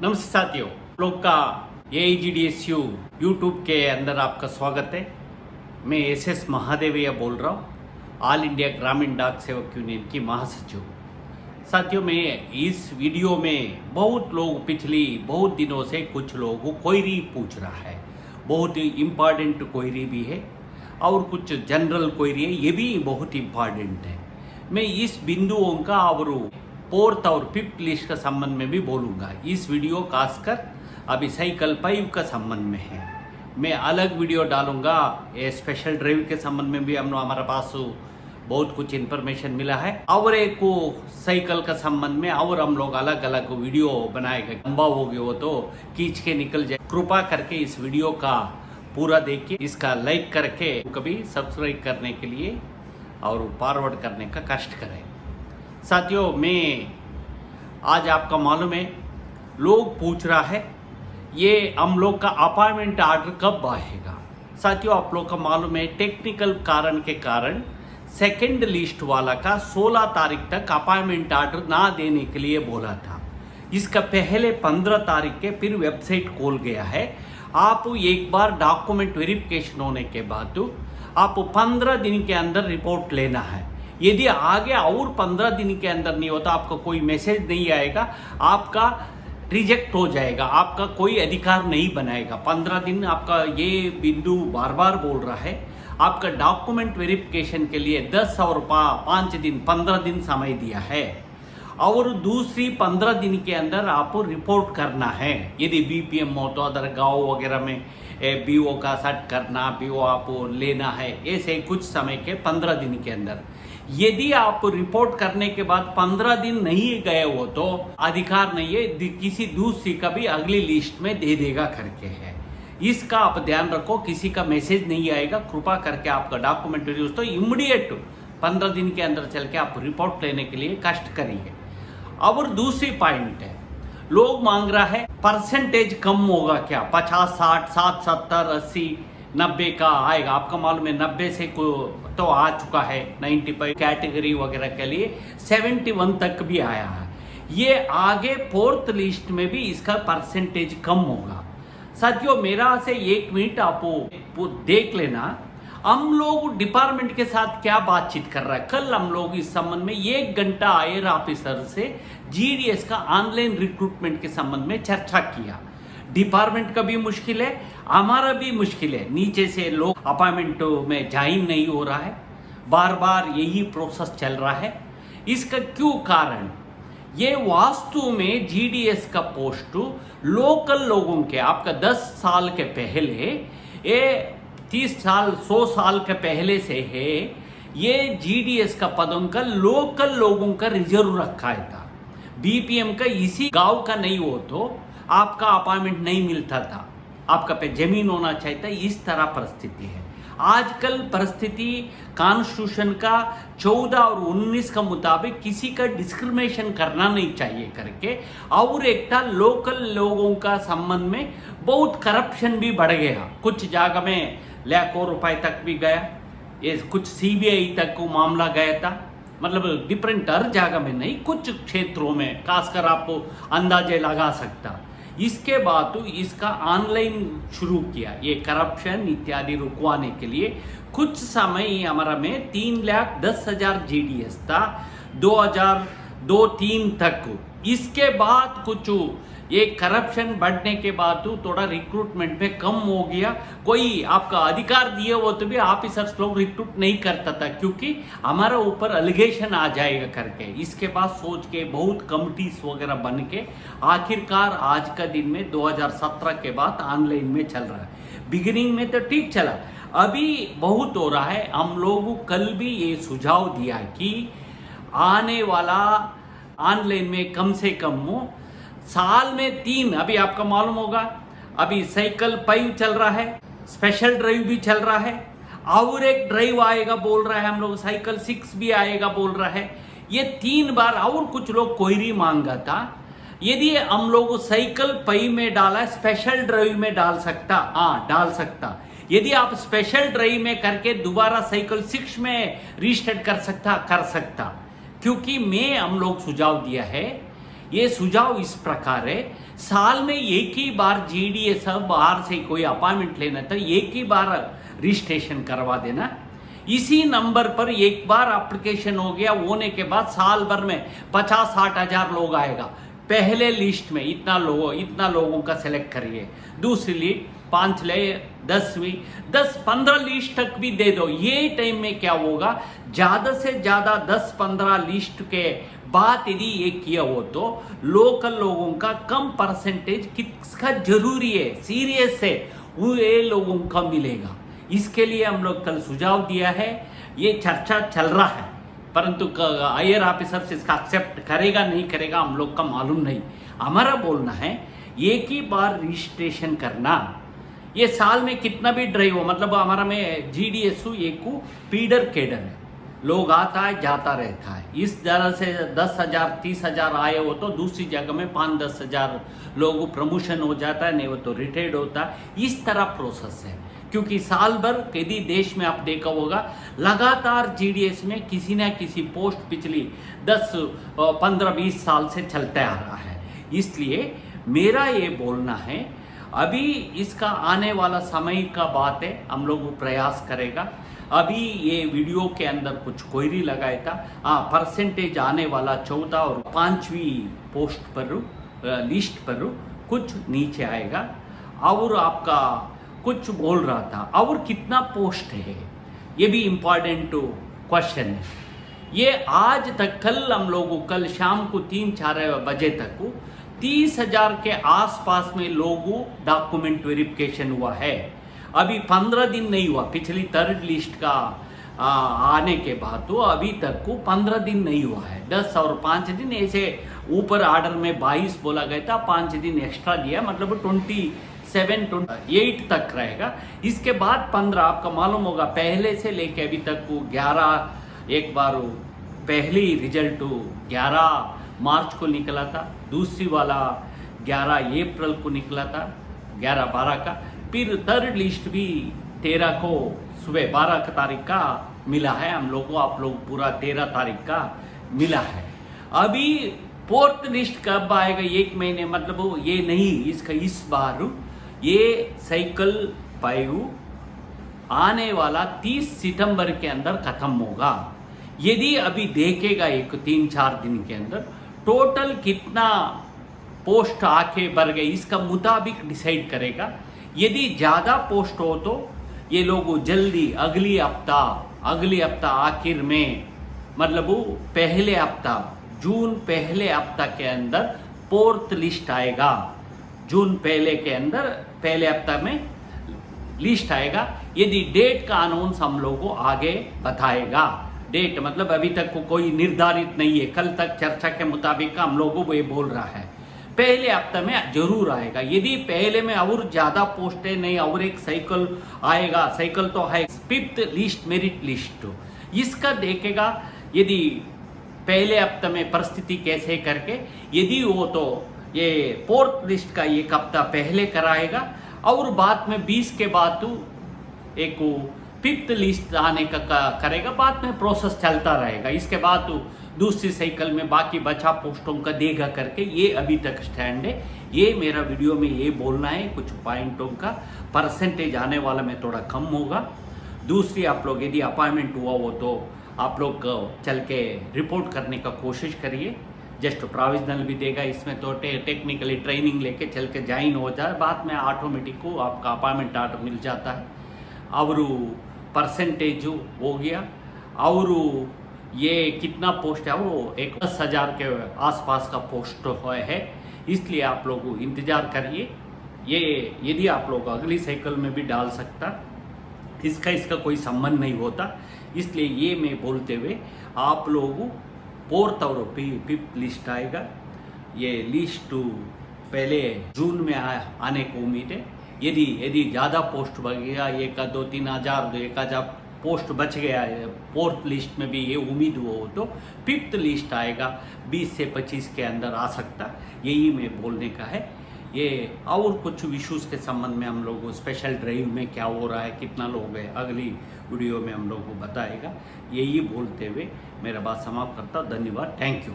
नमस्ते साथियों, लोग का AIGDSU यूट्यूब के अंदर आपका स्वागत है। मैं SS महादेवैया बोल रहा हूँ, ऑल इंडिया ग्रामीण डाक सेवक यूनियन की महासचिव। साथियों, मैं इस वीडियो में बहुत लोग पिछली बहुत दिनों से कुछ लोगों को क्वेरी पूछ रहा है, बहुत ही इम्पॉर्टेंट क्वेरी भी है और कुछ जनरल क्वेरी है, ये भी बहुत इम्पॉर्टेंट है। मैं इस बिंदुओं का और फोर्थ और फिफ्थ लिस्ट का संबंध में भी बोलूँगा। इस वीडियो खासकर अभी साइकिल 5 का संबंध में है। मैं अलग वीडियो डालूंगा, ये स्पेशल ड्राइव के संबंध में भी हमारे पास बहुत कुछ इन्फॉर्मेशन मिला है और एक को साइकिल का संबंध में और हम लोग अलग अलग वीडियो बनाएगा। लंबा हो गया वो तो खींच के निकल जाए। कृपा करके इस वीडियो का पूरा देखिए, इसका लाइक करके कभी सब्सक्राइब करने के लिए और फॉरवर्ड करने का कष्ट करें। साथियों, मैं आज आपका मालूम है, लोग पूछ रहा है ये हम लोग का अपॉइंटमेंट आर्डर कब आएगा। साथियों, आप लोग का मालूम है, टेक्निकल कारण के कारण सेकंड लिस्ट वाला का 16 तारीख तक अपॉइंटमेंट आर्डर ना देने के लिए बोला था। इसका पहले 15 तारीख के फिर वेबसाइट खोल गया है। आप एक बार डॉक्यूमेंट वेरिफिकेशन होने के बाद आप 15 दिन के अंदर रिपोर्ट लेना है। यदि आगे और 15 दिन के अंदर नहीं होता, आपका कोई मैसेज नहीं आएगा, आपका रिजेक्ट हो जाएगा, आपका कोई अधिकार नहीं बनाएगा। 15 दिन आपका ये बिंदु बार बार बोल रहा है। आपका डॉक्यूमेंट वेरिफिकेशन के लिए 10 और 5 दिन 15 दिन समय दिया है और दूसरी 15 दिन के अंदर आपको रिपोर्ट करना है। यदि BPM हो तो अदर गाँव वगैरह में BO का सेट करना, BO आपको लेना है, ऐसे कुछ समय के 15 दिन के अंदर। यदि आप रिपोर्ट करने के बाद 15 दिन नहीं गए हो तो अधिकार नहीं है, किसी दूसरी का भी अगली लिस्ट में दे देगा करके है। इसका आप ध्यान रखो, किसी का मैसेज नहीं आएगा। कृपा करके आपका डॉक्यूमेंट तो इमीडिएट 15 दिन के अंदर चल के आप रिपोर्ट लेने के लिए कष्ट करिए। और दूसरी पॉइंट है, लोग मांग रहा है परसेंटेज कम होगा क्या, 50, 60, 60, 70, 80, 90 का आएगा। आपका मालूम है 90 से तो आ चुका है, 95 कैटेगरी वगैरह के लिए 71 तक भी आया है। ये आगे फोर्थ लिस्ट में भी इसका परसेंटेज कम होगा। साथियों, मेरा से 1 मिनट आप देख लेना, हम लोग डिपार्टमेंट के साथ क्या बातचीत कर रहा है। कल हम लोग इस संबंध में 1 घंटा आयर ऑफिसर से GDS का ऑनलाइन रिक्रूटमेंट के संबंध में चर्चा किया। डिपार्टमेंट का भी मुश्किल है, हमारा भी मुश्किल है। नीचे से लोग अपॉइंटमेंट में ज्वाइन नहीं हो रहा है, बार बार यही प्रोसेस चल रहा है। इसका क्यों कारण, ये वास्तु में GDS का पोस्ट लोकल लोगों के, आपका 10 साल के पहले, ये 30 साल 100 साल के पहले से है। ये GDS का पदों का लोकल लोगों का रिजर्व रखा था। BPM का इसी गांव का नहीं हो तो आपका अपॉइंटमेंट नहीं मिलता था, आपका पे जमीन होना चाहिए था। इस तरह परिस्थिति है आजकल। परिस्थिति कॉन्स्टिट्यूशन का 14 और 19 का मुताबिक किसी का डिस्क्रिमिनेशन करना नहीं चाहिए करके, और एक था लोकल लोगों का संबंध में बहुत करप्शन भी बढ़ गया। कुछ जगह में लाखों रुपए तक भी गया, ये कुछ CBI तक को मामला गया था। मतलब डिफरेंट हर जगह में नहीं, कुछ क्षेत्रों में खासकर आपको अंदाजे लगा सकता। इसके बाद तो इसका ऑनलाइन शुरू किया, ये करप्शन इत्यादि रुकवाने के लिए। कुछ समय हमारा में 3,10,000 GDS था 2002-03 तक। इसके बाद कुछ ये करप्शन बढ़ने के बाद तो थोड़ा रिक्रूटमेंट में कम हो गया। कोई आपका अधिकार दिए वो तो भी ऑफिसर्स लोग रिक्रूट नहीं करता था, क्योंकि हमारा ऊपर एलिगेशन आ जाएगा करके। इसके बाद सोच के बहुत कमिटीज वगैरह बन के आखिरकार आज का दिन में 2017 के बाद ऑनलाइन में चल रहा है। बिगिनिंग में तो ठीक चला, अभी बहुत हो रहा है। हम लोग कल भी ये सुझाव दिया कि आने वाला ऑनलाइन में कम से कम साल में 3, अभी आपका मालूम होगा, अभी साइकिल 5 चल रहा है, स्पेशल ड्राइव भी चल रहा है, और एक ड्राइव आएगा बोल रहा है हम लोग, साइकिल 6 भी आएगा बोल रहा है। ये 3 बार और कुछ लोग क्वेरी मांगा था। यदि हम लोग साइकिल 5 में डाला, स्पेशल ड्राइव में डाल सकता, हाँ डाल सकता। यदि आप स्पेशल ड्राइव में करके दोबारा साइकिल 6 में रिस्टार्ट कर सकता, क्योंकि मैं हम लोग सुझाव दिया है ये सुझाव इस प्रकार है, साल में एक ही बार जीडीएस बाहर से कोई अपॉइंटमेंट लेना था, एक ही बार रजिस्ट्रेशन करवा देना। इसी नंबर पर एक बार एप्लीकेशन हो गया होने के बाद साल भर में 50-60 हजार लोग आएगा। पहले लिस्ट में इतना लोगों का सेलेक्ट करिए, दूसरी लिस्ट 5 ले 10-15 लिस्ट तक भी दे दो। ये टाइम में क्या होगा, ज्यादा से ज्यादा 10-15 लिस्ट के बाद यदि ये किया हो तो लोकल लोगों का कम परसेंटेज किसका जरूरी है, सीरियस है, वो ये लोगों का मिलेगा। इसके लिए हम लोग कल सुझाव दिया है, ये चर्चा चल रहा है, परंतु हायर ऑफिसर्स इसका एक्सेप्ट करेगा नहीं करेगा हम लोग का मालूम नहीं। हमारा बोलना है एक ही बार रजिस्ट्रेशन करना, ये साल में कितना भी ड्राइव हो, मतलब हमारा में जीडीएसयू एक फीडर केडर है, लोग आता है जाता रहता है। इस तरह से 10,000-30,000 आए हो तो दूसरी जगह में 5-10 हजार लोग प्रमोशन हो जाता है, नहीं वो तो रिटायर्ड होता है। इस तरह प्रोसेस है, क्योंकि साल भर यदि देश में आप देखा होगा लगातार जीडीएस में किसी न किसी पोस्ट पिछली 10-15-20 साल से चलते आ रहा है। इसलिए मेरा ये बोलना है अभी इसका आने वाला समय का बात है, हम लोग प्रयास करेगा। अभी ये वीडियो के अंदर कुछ क्वेरी लगाया था, परसेंटेज आने वाला 14 और 5वीं पोस्ट पर लिस्ट पर कुछ नीचे आएगा। और आपका कुछ बोल रहा था और कितना पोस्ट है, ये भी इम्पॉर्टेंट क्वेश्चन है। ये आज तक कल कल शाम को 3-4 बजे तक 30,000 के आसपास में लोगों डॉक्यूमेंट वेरिफिकेशन हुआ है। अभी 15 दिन नहीं हुआ, पिछली 3rd लिस्ट का आने के बाद तो अभी तक को 15 दिन नहीं हुआ है। 10 और 5 दिन ऐसे ऊपर ऑर्डर में 22 बोला गया था, 5 दिन एक्स्ट्रा दिया, मतलब 27-28 तक रहेगा। इसके बाद 15 आपका मालूम होगा पहले से लेके अभी तक को 11 एक बार पहली रिजल्ट 11 मार्च को निकला था, दूसरी वाला 11 अप्रैल को निकला था, 11-12 का। फिर 3rd लिस्ट भी 13 को सुबह 12 तारीख का मिला है हम लोग को, आप लोग पूरा 13 तारीख का मिला है। अभी 4th लिस्ट कब आएगा, 1 महीने, मतलब ये नहीं, इसका इस बार ये साइकिल 5 आने वाला 30 सितंबर के अंदर खत्म होगा। यदि अभी देखेगा एक 3-4 दिन के अंदर टोटल कितना पोस्ट आके बढ़ गए, इसका मुताबिक डिसाइड करेगा। यदि ज़्यादा पोस्ट हो तो ये लोग जल्दी अगली हफ्ता आखिर में, मतलब पहले हफ्ता जून पहले हफ्ता के अंदर 4th लिस्ट आएगा। जून पहले हफ्ता में लिस्ट आएगा। यदि डेट का अनाउंस हम लोग को आगे बताएगा। डेट मतलब अभी तक को कोई निर्धारित नहीं है, कल तक चर्चा के मुताबिक हम लोगों को ये बोल रहा है पहले हफ्ते में जरूर आएगा। यदि पहले में और ज्यादा पोस्ट है नहीं और एक साइकिल आएगा, साइकिल तो है 5th लिस्ट मेरिट लिस्ट, इसका देखेगा यदि पहले हफ्ते में परिस्थिति कैसे करके, यदि वो तो ये 4th लिस्ट का एक हफ्ता पहले कराएगा और बाद में 20 के बाद तो एक 5th लिस्ट आने का करेगा, बाद में प्रोसेस चलता रहेगा। इसके बाद तो दूसरी साइकिल में बाकी बचा पोस्टों का देगा करके, ये अभी तक स्टैंड है। ये मेरा वीडियो में ये बोलना है, कुछ पॉइंटों का परसेंटेज आने वाला में थोड़ा कम होगा। दूसरी आप लोग यदि अपॉइंटमेंट हुआ हो तो आप लोग चल के रिपोर्ट करने का कोशिश करिए। जस्ट प्रोविजनल भी देगा, इसमें तो टेक्निकली ट्रेनिंग लेके चल के ज्वाइन हो जाए, बाद में ऑटोमेटिक को आपका अपॉइंटमेंट ऑर्डर मिल जाता है और परसेंटेज हो गया। और ये कितना पोस्ट है, वो एक 10,000 के आसपास का पोस्ट है। इसलिए आप लोग इंतजार करिए। ये यदि आप लोग अगली साइकिल में भी डाल सकता, इसका कोई संबंध नहीं होता। इसलिए ये मैं बोलते हुए आप लोग 4th और 5th लिस्ट आएगा। ये लिस्ट पहले जून में आने को उम्मीद है। यदि ज़्यादा पोस्ट बढ़ गया, 1-2-3 हजार 1,000 पोस्ट बच गया है 4th लिस्ट में भी, ये उम्मीद हो तो 5th लिस्ट आएगा 20 से 25 के अंदर आ सकता। यही मैं बोलने का है। ये और कुछ इश्यूज़ के संबंध में हम लोग स्पेशल ड्राइव में क्या हो रहा है, कितना लोग हैं, अगली वीडियो में हम लोग को बताएगा। यही बोलते हुए मेरा बात समाप्त करता हूँ। धन्यवाद, थैंक यू।